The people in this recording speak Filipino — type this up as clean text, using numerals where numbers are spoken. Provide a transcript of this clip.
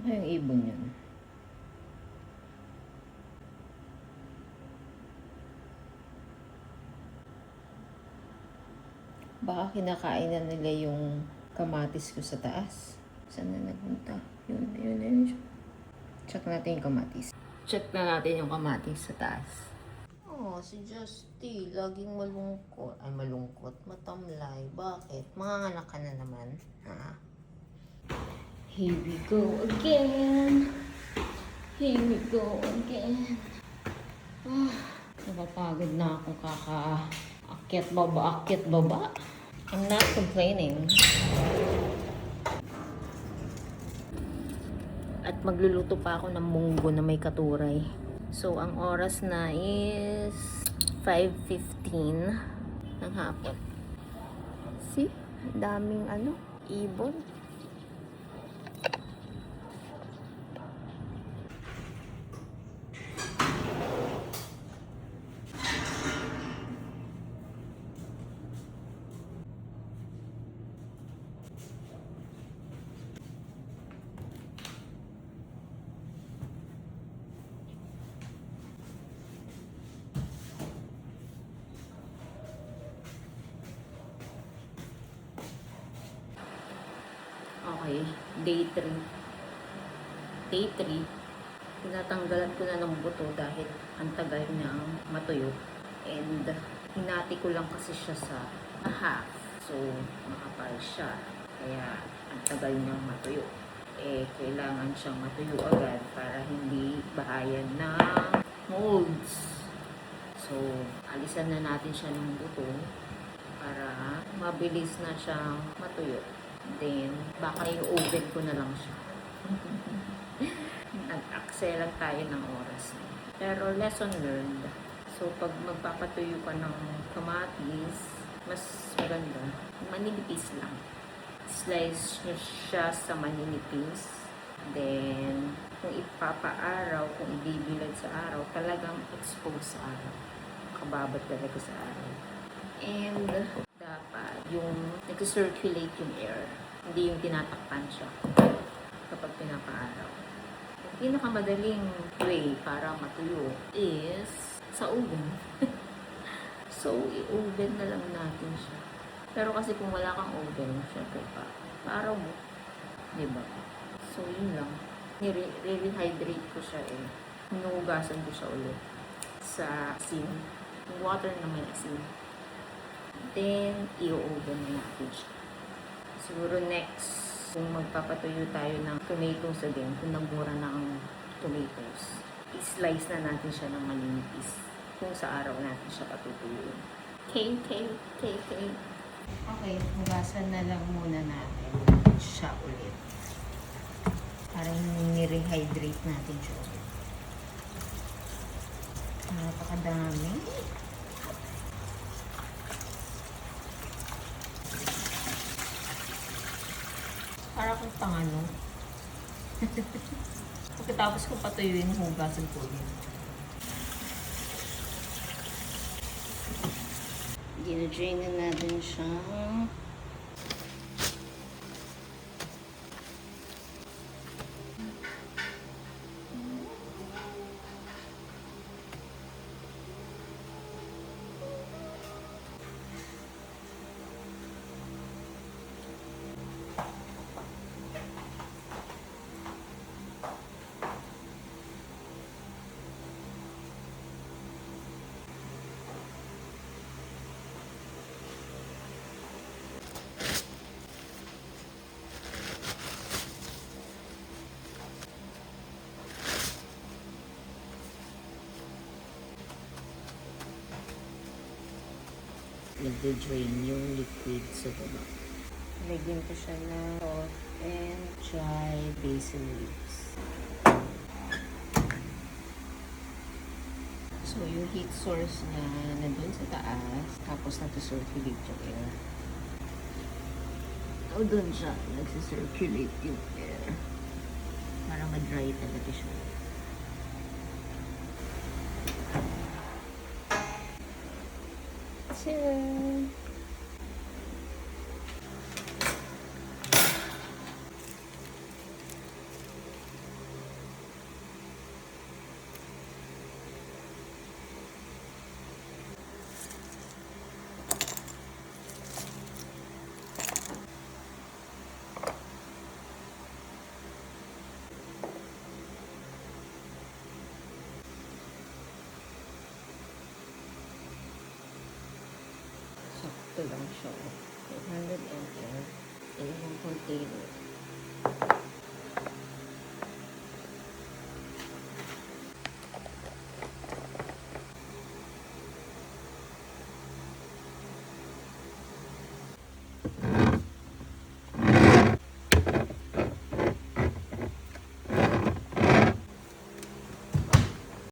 Ay, yung ibon yun. Baka kinakain na nila yung kamatis ko sa taas. Saan na nagpunta? Yun. Check natin yung kamatis. Check na natin yung kamatis sa taas. Oh, si Justy, laging malungkot. Ay, malungkot. Matamlay. Bakit? Manganganak ka na naman. Ha? Here we go again. Here we go again. Ah, napapagod na akong akyat baba. I'm not complaining. At magluluto pa ako ng munggo na may katuray. So, ang oras na is 5:15 ng hapon. See? Daming ibon. Okay, day 3. Day 3, tinatanggalan ko na ng buto dahil ang tagal niyang matuyo. And hinati ko lang kasi siya sa half. So, makapal siya. Kaya ang tagal niyang matuyo. Kailangan siyang matuyo agad para hindi bahayan ng molds. So, alisan na natin siya ng buto para mabilis na siyang matuyo. Then, baka yung oven ko na lang siya. Nag-akselan tayo ng oras. Pero lesson learned. So, pag magpapatuyo ka ng kamatis, mas maganda. Maninipis lang. Slice nyo siya sa maninipis. Then, kung ipapaaraw, kung ibibilad sa araw, talagang expose sa araw. Kababat talaga sa araw. And, dapat yung nag-circulate yung air. Hindi yung tinatakpan siya kapag pinapaaraw. Yung pinakamadaling way para matuyo is sa oven. So, i-oven na lang natin siya. Pero kasi kung wala kang oven, syempre paaraw mo. Diba? So, yun lang. Re-rehydrate ko siya Hinuhugasan ko siya ulit sa asin. Yung water na may asin. Then, i-oven na natin siya. Siguro next, kung magpapatuyo tayo ng tomatoes again, kung nagmura na ang tomatoes, i-slice na natin siya ng malinipis kung sa araw natin siya patutuyuin. Okay. Okay, hugasan na lang muna natin siya ulit. Para ni-rehydrate natin siya ulit. Napakadami. Para kung pangano. Pagkatapos kong patuyuin, hugasan ko ulit. Gina-drain na natin siya. Nag-drain yung liquid sa baba. Lagyan ko siya ng salt and dry basil leaves. So, yung heat source niya nandun sa taas, tapos nag-circulate yung air. O, dun siya, nag-circulate yung air. Para ma-dry talaga siya. Tcharam! Ito lang siya. 800 ml. Ayan yung container.